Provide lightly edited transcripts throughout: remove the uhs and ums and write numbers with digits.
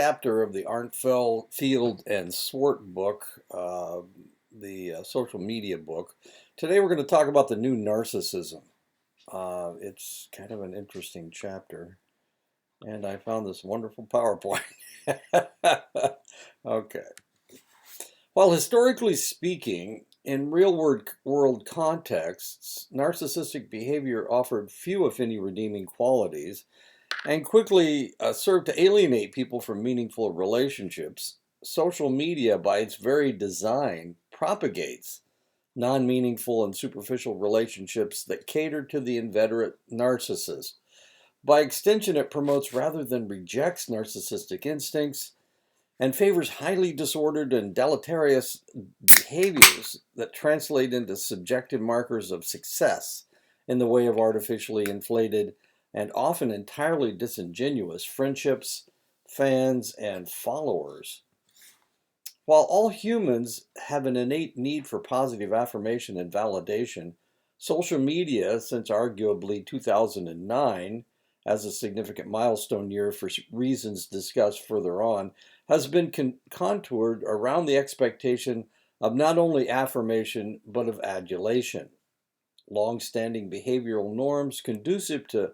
Chapter of the Arndtfield and Swart book, the social media book. Today we're going to talk about the new narcissism. It's kind of an interesting chapter, and I found this wonderful PowerPoint. Okay. While historically speaking, in real-world contexts, narcissistic behavior offered few, if any, redeeming qualities, and quickly served to alienate people from meaningful relationships. Social media, by its very design, propagates non-meaningful and superficial relationships that cater to the inveterate narcissist. By extension, it promotes rather than rejects narcissistic instincts and favors highly disordered and deleterious behaviors that translate into subjective markers of success in the way of artificially inflated and often entirely disingenuous friendships, fans, and followers. While all humans have an innate need for positive affirmation and validation, social media, since arguably 2009, as a significant milestone year for reasons discussed further on, has been contoured around the expectation of not only affirmation but of adulation. Long-standing behavioral norms conducive to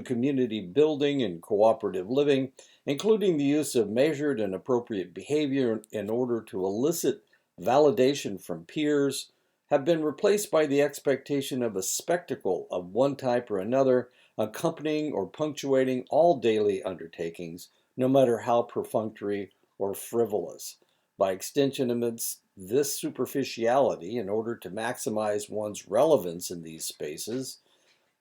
community building and cooperative living, including the use of measured and appropriate behavior in order to elicit validation from peers, have been replaced by the expectation of a spectacle of one type or another, accompanying or punctuating all daily undertakings, no matter how perfunctory or frivolous. By extension, amidst this superficiality, in order to maximize one's relevance in these spaces,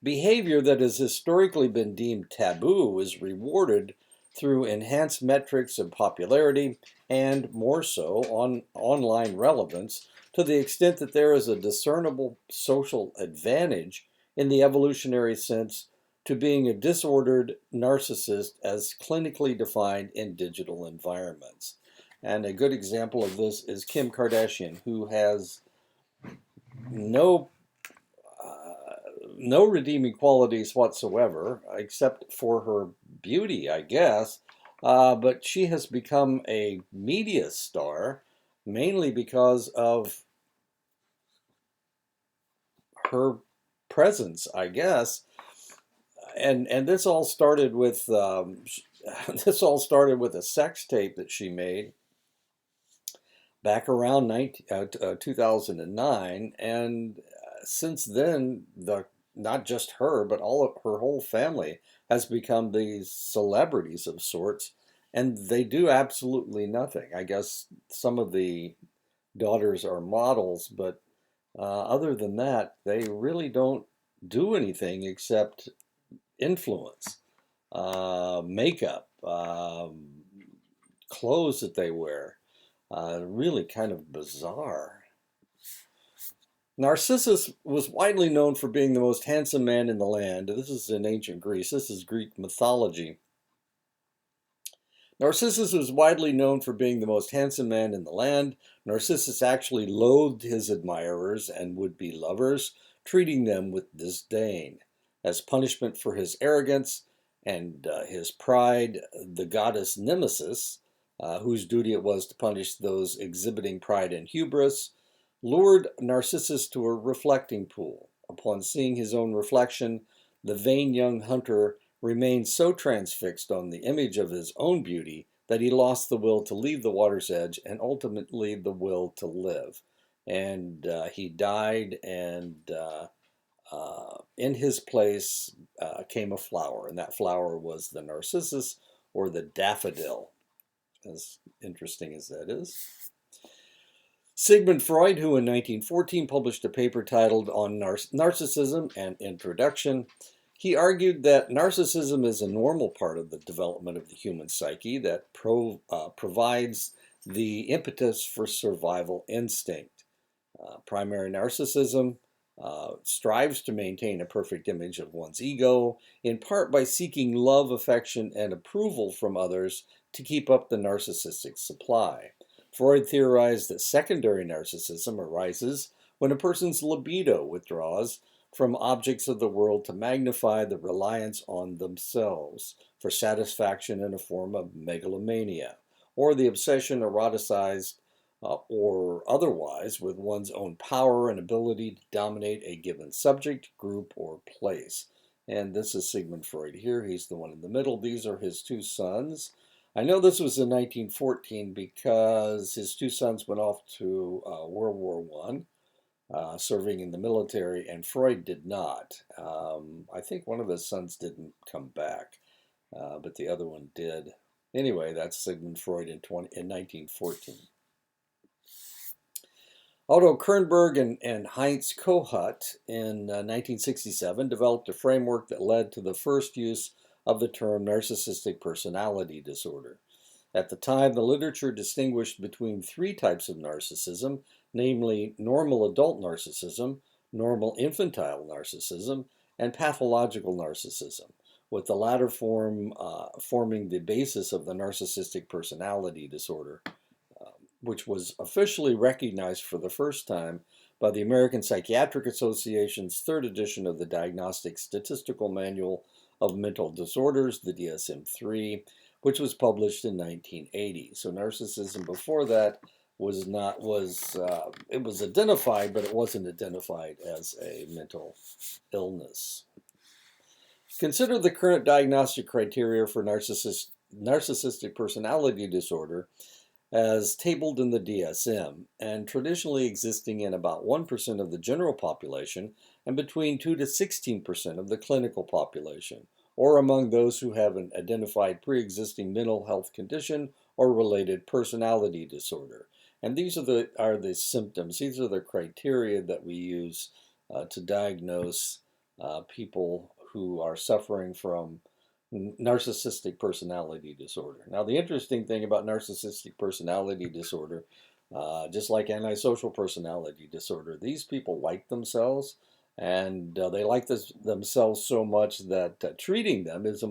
behavior that has historically been deemed taboo is rewarded through enhanced metrics of popularity and, more so, on online relevance, to the extent that there is a discernible social advantage in the evolutionary sense to being a disordered narcissist as clinically defined in digital environments. And a good example of this is Kim Kardashian, who has no redeeming qualities whatsoever, except for her beauty, I guess. But she has become a media star mainly because of her presence, I guess. And this all started with this all started with a sex tape that she made back around 2009, and since then, not just her, but all of her whole family has become these celebrities of sorts, and they do absolutely nothing. I guess some of the daughters are models, but other than that, they really don't do anything except influence, makeup, clothes that they wear. Really kind of bizarre. Narcissus was widely known for being the most handsome man in the land. This is in ancient Greece. This is Greek mythology. Narcissus was widely known for being the most handsome man in the land. Narcissus actually loathed his admirers and would-be lovers, treating them with disdain. As punishment for his arrogance and his pride, the goddess Nemesis, whose duty it was to punish those exhibiting pride and hubris, lured Narcissus to a reflecting pool. Upon seeing his own reflection, the vain young hunter remained so transfixed on the image of his own beauty that he lost the will to leave the water's edge and ultimately the will to live. And he died, and in his place came a flower, and that flower was the narcissus or the daffodil, as interesting as that is. Sigmund Freud, who in 1914 published a paper titled On Narcissism, an Introduction, he argued that narcissism is a normal part of the development of the human psyche that provides the impetus for survival instinct. Primary narcissism strives to maintain a perfect image of one's ego, in part by seeking love, affection, and approval from others to keep up the narcissistic supply. Freud theorized that secondary narcissism arises when a person's libido withdraws from objects of the world to magnify the reliance on themselves. for satisfaction in a form of megalomania, or the obsession eroticized or otherwise with one's own power and ability to dominate a given subject, group, or place. And this is Sigmund Freud here. He's the one in the middle. These are his two sons. I know this was in 1914 because his two sons went off to World War I, serving in the military, and Freud did not. I think one of his sons didn't come back, but the other one did. Anyway, that's Sigmund Freud in 1914. Otto Kernberg and Heinz Kohut in 1967 developed a framework that led to the first use of the term narcissistic personality disorder. At the time, the literature distinguished between three types of narcissism, namely normal adult narcissism, normal infantile narcissism, and pathological narcissism, with the latter form forming the basis of the narcissistic personality disorder, which was officially recognized for the first time by the American Psychiatric Association's third edition of the Diagnostic Statistical Manual of Mental Disorders, the DSM-3, which was published in 1980. So narcissism before that was it was identified, but it wasn't identified as a mental illness. Consider the current diagnostic criteria for narcissistic personality disorder as tabled in the DSM, and traditionally existing in about 1% of the general population and between 2 to 16% of the clinical population, or among those who have an identified pre-existing mental health condition or related personality disorder. And these are the symptoms, these are the criteria that we use to diagnose people who are suffering from narcissistic personality disorder. Now, the interesting thing about narcissistic personality disorder, just like antisocial personality disorder, these people like themselves, and they like themselves so much that treating them is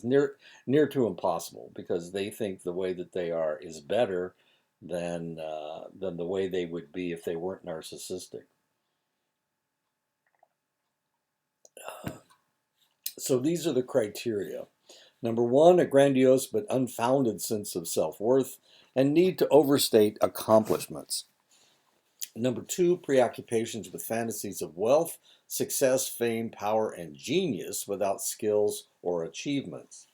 near to impossible, because they think the way that they are is better than the way they would be if they weren't narcissistic. So these are the criteria. Number one, a grandiose but unfounded sense of self-worth and need to overstate accomplishments. Number two, preoccupations with fantasies of wealth, success, fame, power, and genius without skills or achievements.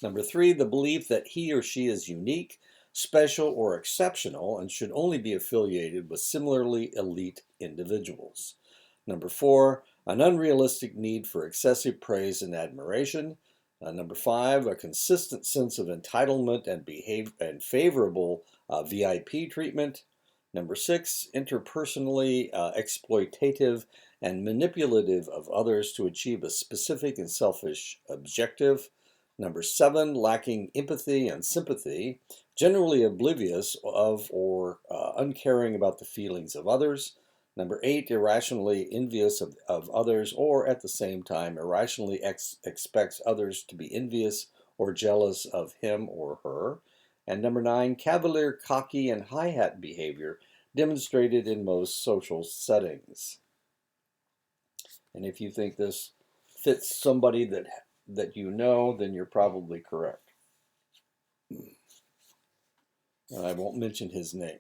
Number three, the belief that he or she is unique, special, or exceptional and should only be affiliated with similarly elite individuals. Number four, an unrealistic need for excessive praise and admiration. Number five, a consistent sense of entitlement and favorable VIP treatment. Number six, interpersonally exploitative and manipulative of others to achieve a specific and selfish objective. Number seven, lacking empathy and sympathy, generally oblivious of or uncaring about the feelings of others. Number eight, irrationally envious of others, or at the same time, irrationally expects others to be envious or jealous of him or her. And number nine, cavalier, cocky, and high-hat behavior demonstrated in most social settings. And if you think this fits somebody that you know, then you're probably correct. And I won't mention his name.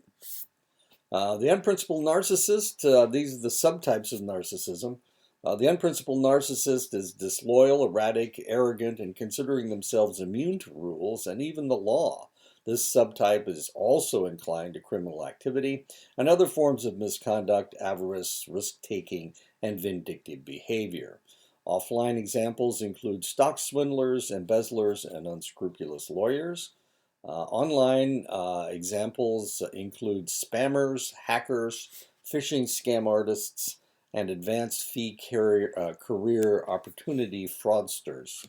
The unprincipled narcissist, these are the subtypes of narcissism. The unprincipled narcissist is disloyal, erratic, arrogant, and considering themselves immune to rules and even the law. This subtype is also inclined to criminal activity and other forms of misconduct, avarice, risk-taking, and vindictive behavior. Offline examples include stock swindlers, embezzlers, and unscrupulous lawyers. Online examples include spammers, hackers, phishing scam artists, and advanced fee career opportunity fraudsters.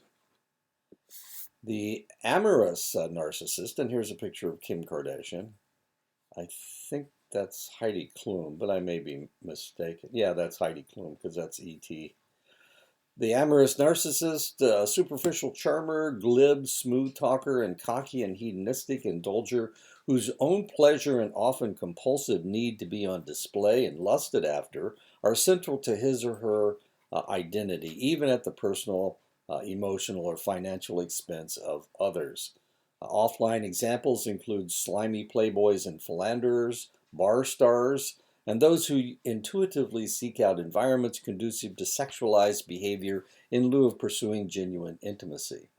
The amorous narcissist, and here's a picture of Kim Kardashian. I think that's Heidi Klum, but I may be mistaken. Yeah, that's Heidi Klum because that's E.T. The amorous narcissist, superficial charmer, glib, smooth talker, and cocky and hedonistic indulger, whose own pleasure and often compulsive need to be on display and lusted after are central to his or her identity, even at the personal emotional or financial expense of others. Offline examples include slimy playboys and philanderers, bar stars, and those who intuitively seek out environments conducive to sexualized behavior in lieu of pursuing genuine intimacy.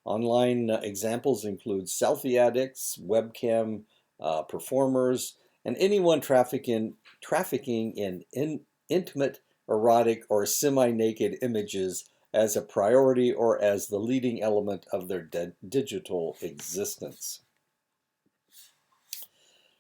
Online examples include selfie addicts, webcam performers, and anyone trafficking in intimate, erotic, or semi-naked images as a priority or as the leading element of their digital existence.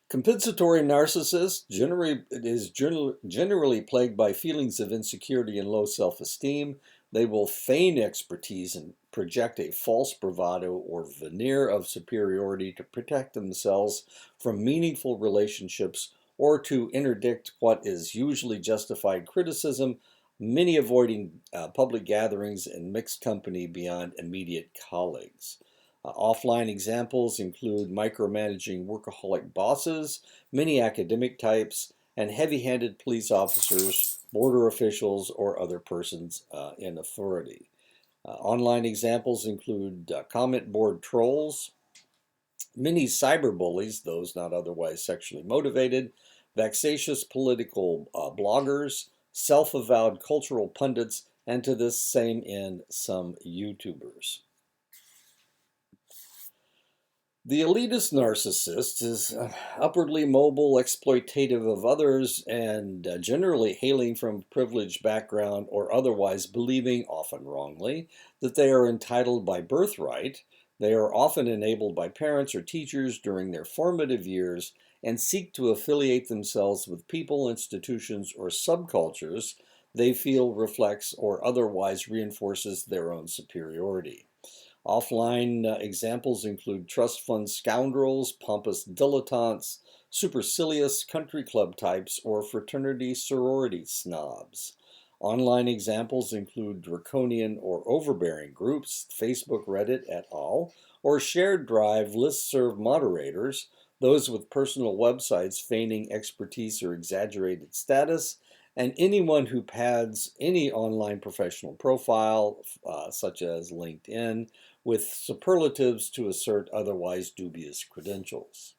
Compensatory narcissist is generally plagued by feelings of insecurity and low self-esteem. They will feign expertise and project a false bravado or veneer of superiority to protect themselves from meaningful relationships or to interdict what is usually justified criticism, many avoiding public gatherings and mixed company beyond immediate colleagues. Offline examples include micromanaging workaholic bosses, many academic types, and heavy-handed police officers, border officials, or other persons in authority. Online examples include comment board trolls, many cyberbullies, those not otherwise sexually motivated, vexatious political bloggers, self-avowed cultural pundits, and to this same end, some YouTubers. The elitist narcissist is upwardly mobile, exploitative of others, and generally hailing from a privileged background or otherwise believing, often wrongly, that they are entitled by birthright. They are often enabled by parents or teachers during their formative years and seek to affiliate themselves with people, institutions, or subcultures they feel reflects or otherwise reinforces their own superiority. Offline examples include trust fund scoundrels, pompous dilettantes, supercilious country club types, or fraternity sorority snobs. Online examples include draconian or overbearing groups, Facebook, Reddit, et al., or shared drive listserv moderators, those with personal websites feigning expertise or exaggerated status, and anyone who pads any online professional profile, such as LinkedIn, with superlatives to assert otherwise dubious credentials.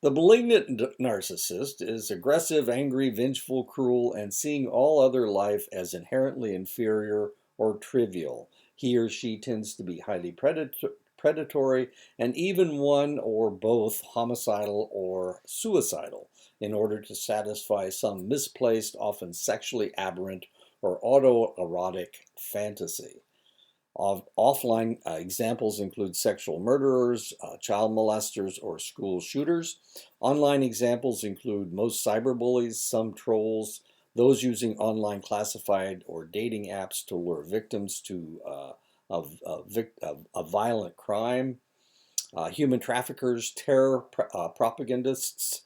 The malignant narcissist is aggressive, angry, vengeful, cruel, and seeing all other life as inherently inferior or trivial. He or she tends to be highly predatory and even one or both homicidal or suicidal in order to satisfy some misplaced, often sexually aberrant or autoerotic fantasy. Offline examples include sexual murderers, child molesters, or school shooters. Online examples include most cyberbullies, some trolls, those using online classified or dating apps to lure victims to a violent crime, human traffickers, terror propagandists,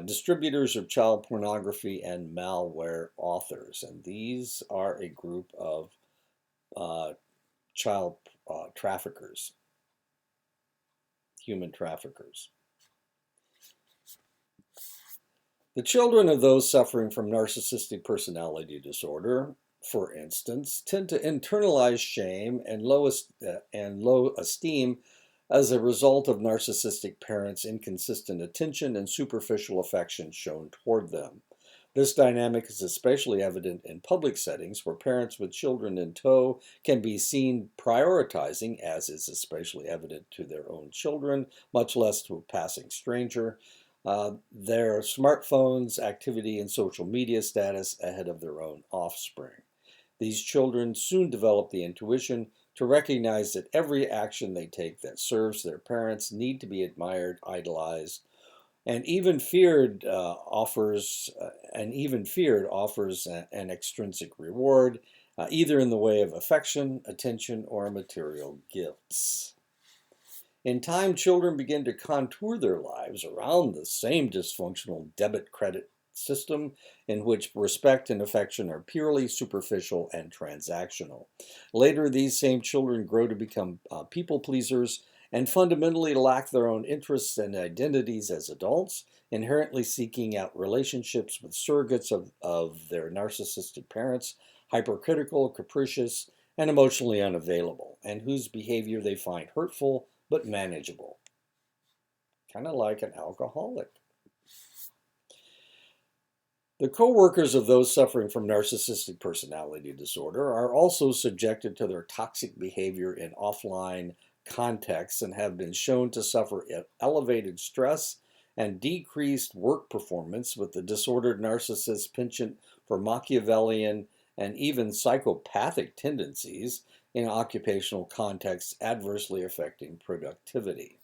distributors of child pornography, and malware authors. And these are a group of child traffickers, human traffickers. The children of those suffering from narcissistic personality disorder, for instance, tend to internalize shame and low esteem as a result of narcissistic parents' inconsistent attention and superficial affection shown toward them. This dynamic is especially evident in public settings where parents with children in tow can be seen prioritizing, as is especially evident to their own children, much less to a passing stranger, their smartphones, activity, and social media status ahead of their own offspring. These children soon develop the intuition to recognize that every action they take that serves their parents need to be admired, idolized, and even feared offers an extrinsic reward, either in the way of affection, attention, or material gifts. In time, children begin to contour their lives around the same dysfunctional debit-credit system in which respect and affection are purely superficial and transactional. Later, these same children grow to become people pleasers and fundamentally lack their own interests and identities as adults, inherently seeking out relationships with surrogates of their narcissistic parents, hypercritical, capricious, and emotionally unavailable, and whose behavior they find hurtful but manageable. Kind of like an alcoholic. The co-workers of those suffering from narcissistic personality disorder are also subjected to their toxic behavior in offline contexts and have been shown to suffer elevated stress and decreased work performance, with the disordered narcissist's penchant for Machiavellian and even psychopathic tendencies in occupational contexts adversely affecting productivity.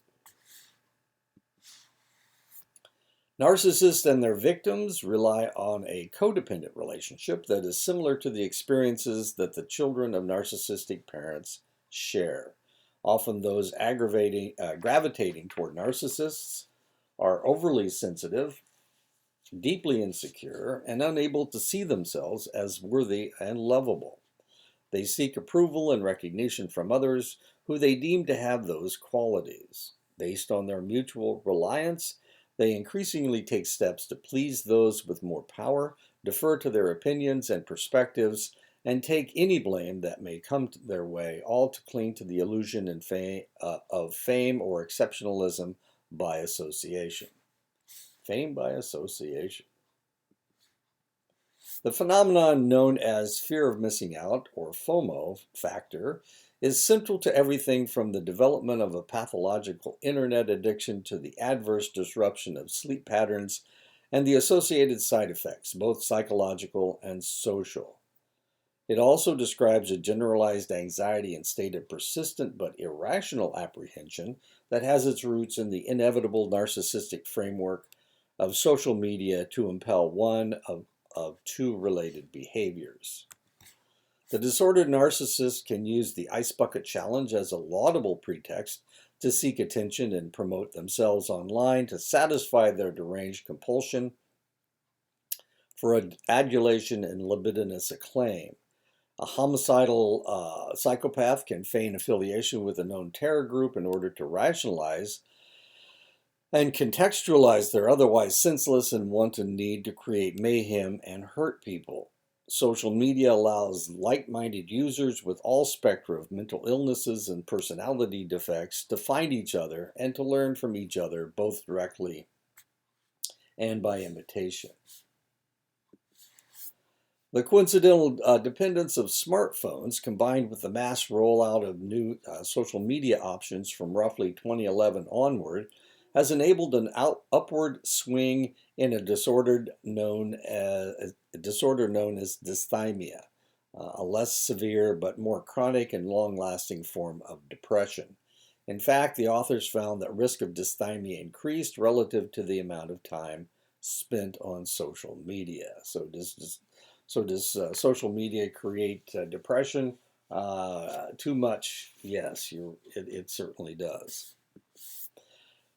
Narcissists and their victims rely on a codependent relationship that is similar to the experiences that the children of narcissistic parents share. Often those gravitating toward narcissists are overly sensitive, deeply insecure, and unable to see themselves as worthy and lovable. They seek approval and recognition from others who they deem to have those qualities. Based on their mutual reliance, they increasingly take steps to please those with more power, defer to their opinions and perspectives, and take any blame that may come their way, all to cling to the illusion and of fame or exceptionalism by association. Fame by association. The phenomenon known as fear of missing out, or FOMO factor, is central to everything from the development of a pathological internet addiction to the adverse disruption of sleep patterns and the associated side effects, both psychological and social. It also describes a generalized anxiety and state of persistent but irrational apprehension that has its roots in the inevitable narcissistic framework of social media to impel one of two related behaviors. The disordered narcissist can use the ice bucket challenge as a laudable pretext to seek attention and promote themselves online to satisfy their deranged compulsion for adulation and libidinous acclaim. A homicidal psychopath can feign affiliation with a known terror group in order to rationalize and contextualize their otherwise senseless and wanton need to create mayhem and hurt people. Social media allows like-minded users with all spectra of mental illnesses and personality defects to find each other and to learn from each other, both directly and by imitation. The coincidental dependence of smartphones, combined with the mass rollout of new social media options from roughly 2011 onward, has enabled an upward swing in a disorder known as dysthymia, a less severe but more chronic and long-lasting form of depression. In fact, the authors found that risk of dysthymia increased relative to the amount of time spent on social media. So does social media create depression? Too much, yes, it certainly does.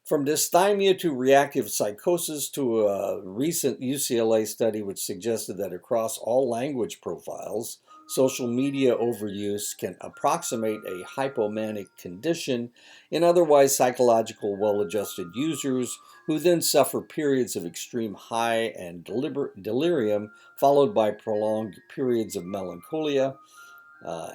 From dysthymia to reactive psychosis to a recent UCLA study which suggested that across all language profiles, social media overuse can approximate a hypomanic condition in otherwise psychological well-adjusted users who then suffer periods of extreme high and delirium followed by prolonged periods of melancholia,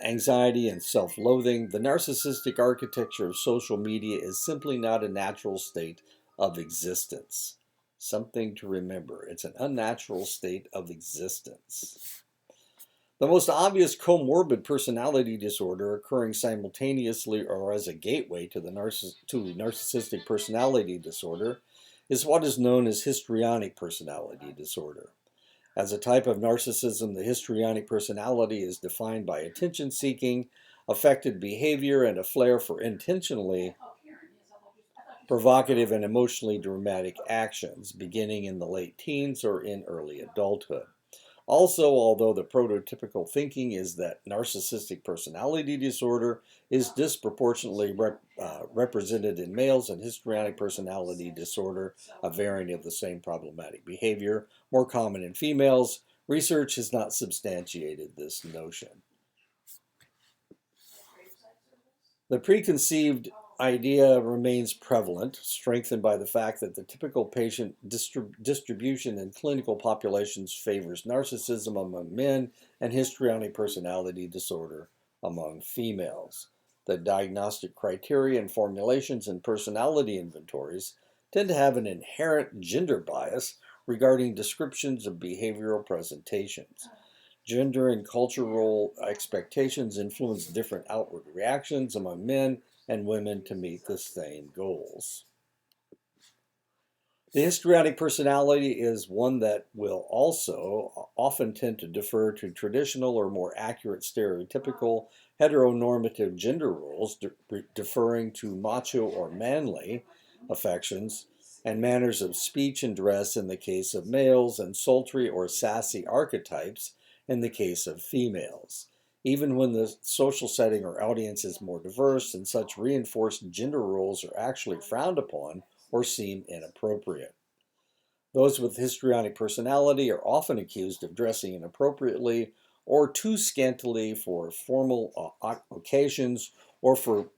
anxiety, and self-loathing. The narcissistic architecture of social media is simply not a natural state of existence. Something to remember. It's an unnatural state of existence. The most obvious comorbid personality disorder occurring simultaneously or as a gateway to narcissistic personality disorder is what is known as histrionic personality disorder. As a type of narcissism, the histrionic personality is defined by attention-seeking, affected behavior, and a flair for intentionally provocative and emotionally dramatic actions, beginning in the late teens or in early adulthood. Also, although the prototypical thinking is that narcissistic personality disorder is disproportionately represented in males and histrionic personality disorder, a variant of the same problematic behavior, more common in females, research has not substantiated this notion. The preconceived idea remains prevalent, strengthened by the fact that the typical patient distribution in clinical populations favors narcissism among men and histrionic personality disorder among females. The diagnostic criteria and formulations in personality inventories tend to have an inherent gender bias regarding descriptions of behavioral presentations. Gender and cultural expectations influence different outward reactions among men and women to meet the same goals. The histrionic personality is one that will also often tend to defer to traditional or more accurate stereotypical heteronormative gender roles, deferring to macho or manly affections and manners of speech and dress in the case of males, and sultry or sassy archetypes in the case of females. Even when the social setting or audience is more diverse, and such reinforced gender roles are actually frowned upon or seem inappropriate. Those with histrionic personality are often accused of dressing inappropriately or too scantily for formal occasions, or for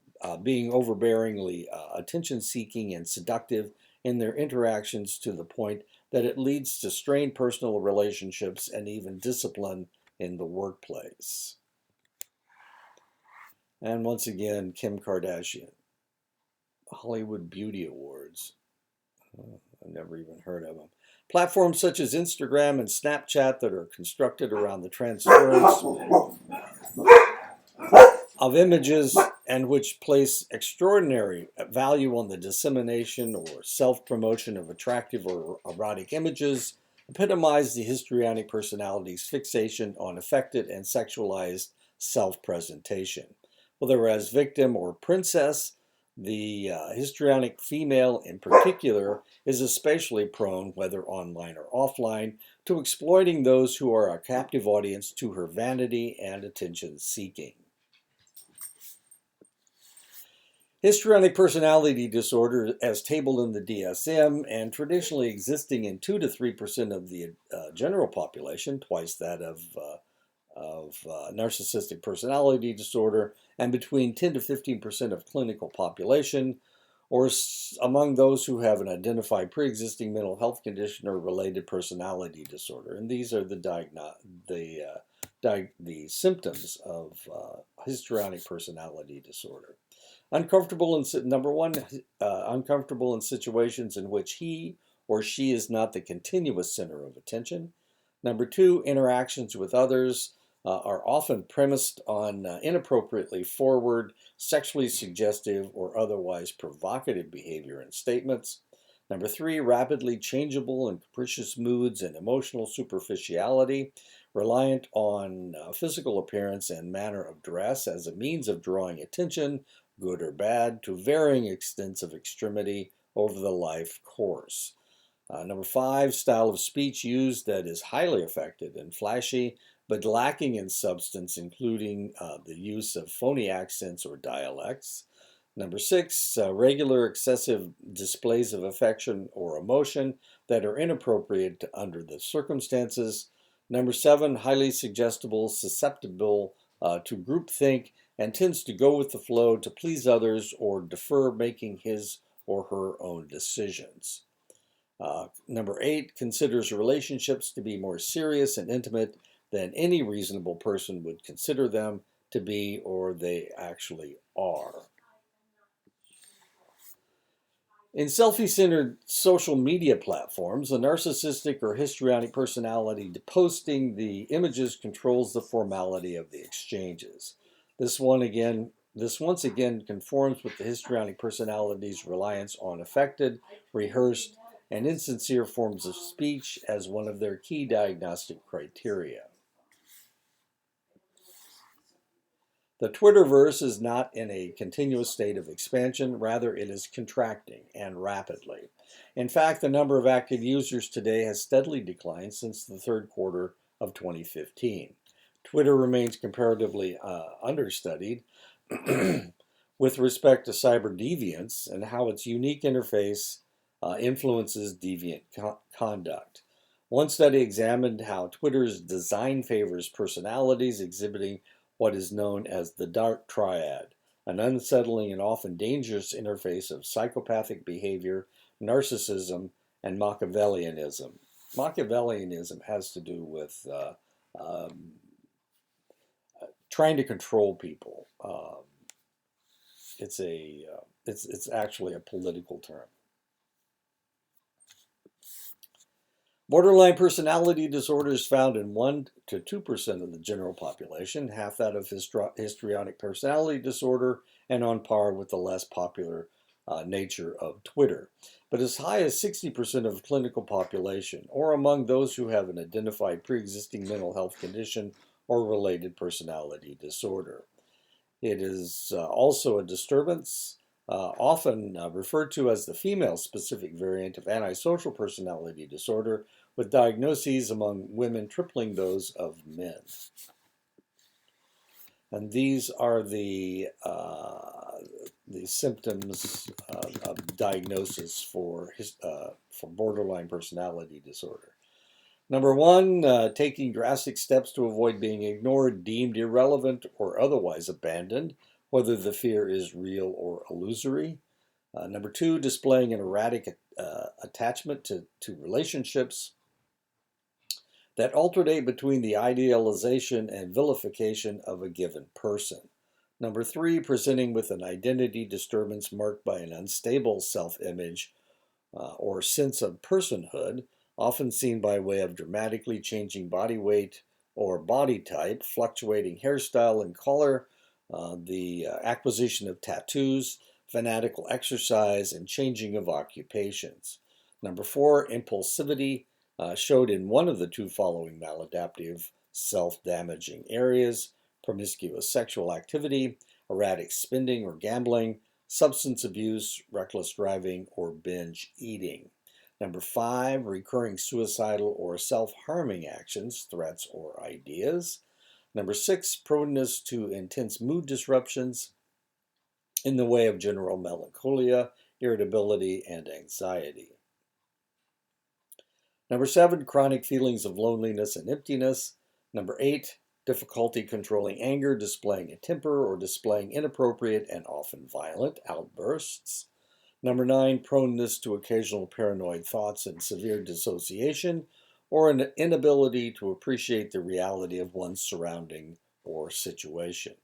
being overbearingly attention-seeking and seductive in their interactions, to the point that it leads to strained personal relationships and even discipline in the workplace. And once again, Kim Kardashian. Hollywood Beauty Awards. I've never even heard of them. Platforms such as Instagram and Snapchat that are constructed around the transference of images, and which place extraordinary value on the dissemination or self-promotion of attractive or erotic images, epitomize the histrionic personality's fixation on affected and sexualized self-presentation. Whether as victim or princess, the histrionic female in particular is especially prone, whether online or offline, to exploiting those who are a captive audience to her vanity and attention-seeking. Histrionic personality disorder, as tabled in the DSM and traditionally existing in 2 to 3% of the general population, twice that of narcissistic personality disorder, and between 10 to 15% of clinical population, or among those who have an identified pre-existing mental health condition or related personality disorder. And these are the symptoms of histrionic personality disorder. Uncomfortable in situations in which he or she is not the continuous center of attention. Number 2, interactions with others are often premised on inappropriately forward, sexually suggestive, or otherwise provocative behavior and statements. Number 3, rapidly changeable and capricious moods and emotional superficiality, reliant on physical appearance and manner of dress as a means of drawing attention, good or bad, to varying extents of extremity over the life course. Number 5, style of speech used that is highly affected and flashy, but lacking in substance, including the use of phony accents or dialects. Number 6, regular excessive displays of affection or emotion that are inappropriate under the circumstances. Number 7, highly suggestible, susceptible to groupthink, and tends to go with the flow to please others or defer making his or her own decisions. Number 8, considers relationships to be more serious and intimate than any reasonable person would consider them to be, or they actually are. In selfie-centered social media platforms, a narcissistic or histrionic personality posting the images controls the formality of the exchanges. This once again conforms with the histrionic personality's reliance on affected, rehearsed, and insincere forms of speech as one of their key diagnostic criteria. The Twitterverse is not in a continuous state of expansion, rather it is contracting, and rapidly. In fact, the number of active users today has steadily declined since the third quarter of 2015. Twitter remains comparatively understudied with respect to cyber deviance and how its unique interface influences deviant conduct. One study examined how Twitter's design favors personalities exhibiting what is known as the Dark Triad, an unsettling and often dangerous interface of psychopathic behavior, narcissism, and Machiavellianism. Machiavellianism has to do with trying to control people. It's actually a political term. Borderline personality disorder is found in 1 to 2% of the general population, half that of histrionic personality disorder, and on par with the less popular nature of Twitter. But as high as 60% of the clinical population, or among those who have an identified pre-existing mental health condition or related personality disorder. It is also a disturbance, often referred to as the female-specific variant of antisocial personality disorder, with diagnoses among women tripling those of men. And these are the symptoms of diagnosis for borderline personality disorder. Number 1, taking drastic steps to avoid being ignored, deemed irrelevant, or otherwise abandoned, whether the fear is real or illusory. Number 2, displaying an erratic attachment to relationships that alternate between the idealization and vilification of a given person. Number 3, presenting with an identity disturbance marked by an unstable self-image or sense of personhood, often seen by way of dramatically changing body weight or body type, fluctuating hairstyle and color, the acquisition of tattoos, fanatical exercise, and changing of occupations. Number 4, impulsivity, showed in one of the 2 following maladaptive self-damaging areas: promiscuous sexual activity, erratic spending or gambling, substance abuse, reckless driving, or binge eating. Number 5, recurring suicidal or self-harming actions, threats, or ideas. Number 6, proneness to intense mood disruptions in the way of general melancholia, irritability, and anxiety. Number 7, chronic feelings of loneliness and emptiness. Number 8, difficulty controlling anger, displaying a temper, or displaying inappropriate and often violent outbursts. Number 9, proneness to occasional paranoid thoughts and severe dissociation, or an inability to appreciate the reality of one's surrounding or situation.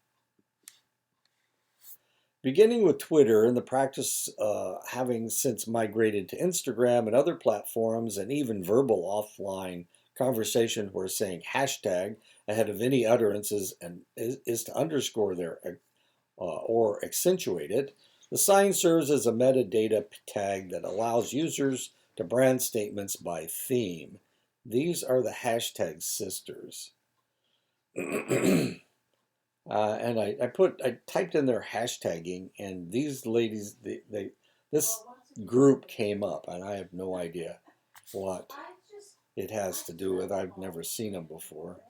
Beginning with Twitter and the practice having since migrated to Instagram and other platforms, and even verbal offline conversation where saying hashtag ahead of any utterances and is to underscore their or accentuate it, the sign serves as a metadata tag that allows users to brand statements by theme. These are the hashtag sisters. And I typed in their hashtagging, and these ladies, this group came up, and I have no idea what it has to do with. I've never seen them before.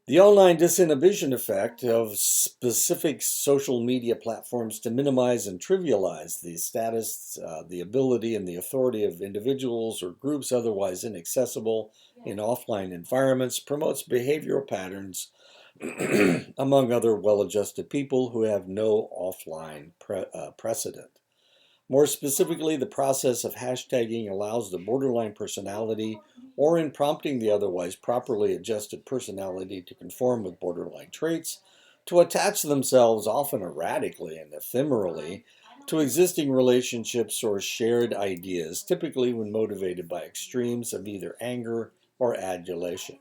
The online disinhibition effect of specific social media platforms to minimize and trivialize the status, the ability, and the authority of individuals or groups otherwise inaccessible in offline environments promotes behavioral patterns among other well-adjusted people who have no offline precedent. More specifically, the process of hashtagging allows the borderline personality, or in prompting the otherwise properly adjusted personality to conform with borderline traits, to attach themselves, often erratically and ephemerally, to existing relationships or shared ideas, typically when motivated by extremes of either anger or adulation.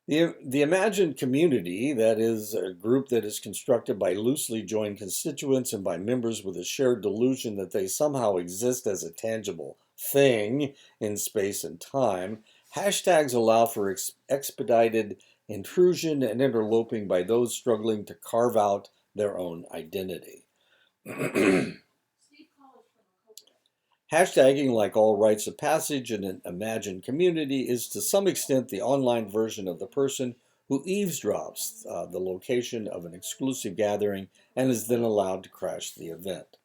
The imagined community, that is, a group that is constructed by loosely joined constituents and by members with a shared delusion that they somehow exist as a tangible thing in space and time, hashtags allow for expedited intrusion and interloping by those struggling to carve out their own identity. Hashtagging, like all rites of passage in an imagined community, is to some extent the online version of the person who eavesdrops the location of an exclusive gathering and is then allowed to crash the event.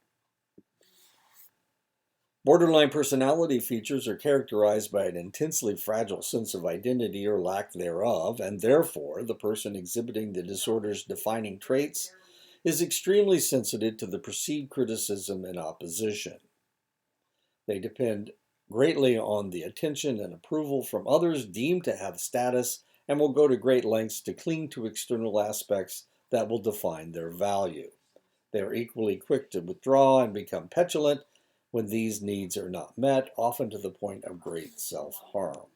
Borderline personality features are characterized by an intensely fragile sense of identity or lack thereof, and therefore the person exhibiting the disorder's defining traits is extremely sensitive to the perceived criticism and opposition. They depend greatly on the attention and approval from others deemed to have status, and will go to great lengths to cling to external aspects that will define their value. They are equally quick to withdraw and become petulant when these needs are not met, often to the point of great self-harm.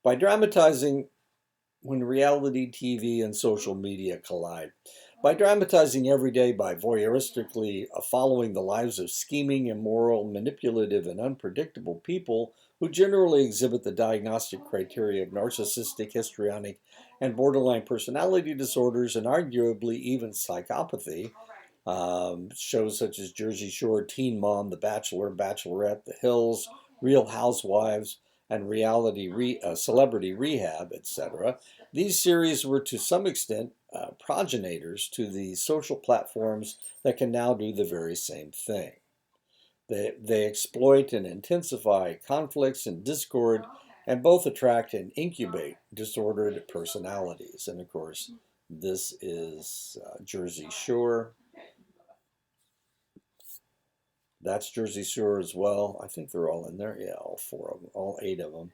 By dramatizing when reality TV and social media collide. By dramatizing every day by voyeuristically following the lives of scheming, immoral, manipulative, and unpredictable people who generally exhibit the diagnostic criteria of narcissistic, histrionic, and borderline personality disorders, and arguably even psychopathy. Shows such as Jersey Shore, Teen Mom, The Bachelor, Bachelorette, The Hills, Real Housewives, and Celebrity Rehab, etc. These series were to some extent progenitors to the social platforms that can now do the very same thing. They exploit and intensify conflicts and discord, and both attract and incubate disordered personalities. And of course, this is Jersey Shore. That's Jersey Shore as well. I think they're all in there. Yeah, all four of them, all eight of them.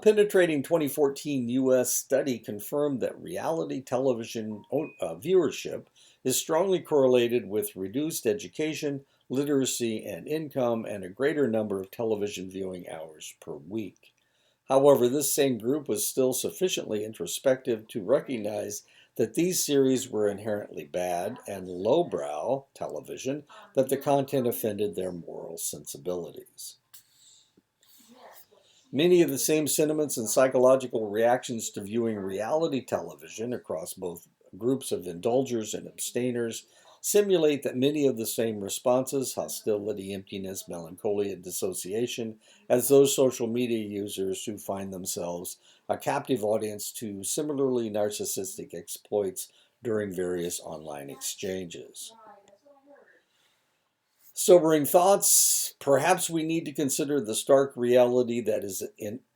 Penetrating 2014 U.S. study confirmed that reality television viewership is strongly correlated with reduced education, literacy, and income, and a greater number of television viewing hours per week. However, this same group was still sufficiently introspective to recognize that these series were inherently bad and lowbrow television, that the content offended their moral sensibilities. Many of the same sentiments and psychological reactions to viewing reality television across both groups of indulgers and abstainers simulate that many of the same responses, hostility, emptiness, melancholia, dissociation, as those social media users who find themselves a captive audience to similarly narcissistic exploits during various online exchanges. Sobering thoughts. Perhaps we need to consider the stark reality that is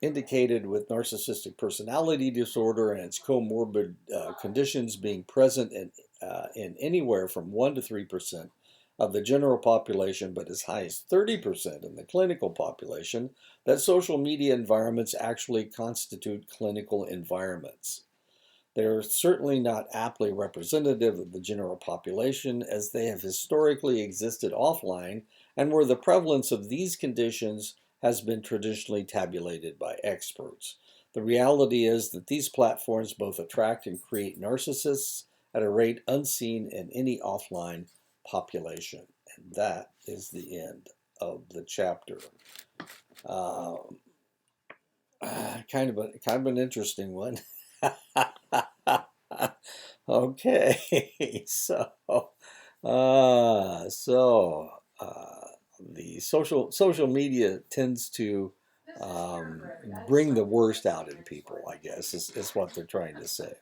indicated with narcissistic personality disorder and its comorbid conditions being present in anywhere from 1 to 3% of the general population, but as high as 30% in the clinical population, that social media environments actually constitute clinical environments. They are certainly not aptly representative of the general population, as they have historically existed offline and where the prevalence of these conditions has been traditionally tabulated by experts. The reality is that these platforms both attract and create narcissists at a rate unseen in any offline population. And that is the end of the chapter. Kind of an interesting one. Okay, the social media tends to bring the worst out in people, I guess, is what they're trying to say.